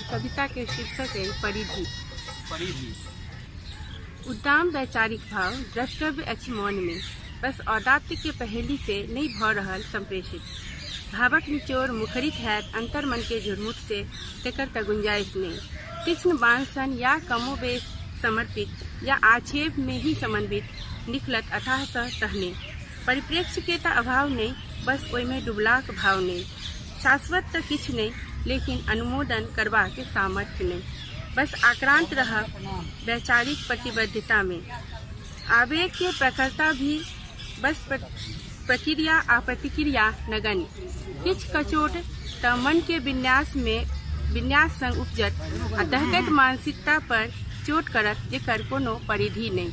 कविता के शीर्षक है परिधि। परिधि उद्दाम वैचारिक भाव द्रष्टव्य अछि मौन में, बस औदात्य के पहेली से नहीं भ रहल संप्रेषित। भावक निचोर मुखरित हैत अंतर मन के झुरमुट से, तेकर त गुंजाइश नहीं। तीक्ष्ण बांसन या कमोबेश समर्पित या आक्षेप में ही समन्वित निखलत अथाह स तहने। परिप्रेक्ष्य के त अभाव नहीं, बस ओय में डुबलाक भाव नहीं। शाश्वत त किछ नहीं, लेकिन अनुमोदन करवा के सामर्थ्य नहीं। बस आक्रांत रह वैचारिक प्रतिबद्धता में। आवेग के प्रखरता भी बस प्रक्रिया आ प्रतिक्रिया नगण्य। किछ कचोट त मन के विन्यास संग उपजत आ दहकत मानसिकता पर चोट करत, जेकर कोनो परिधि नहीं।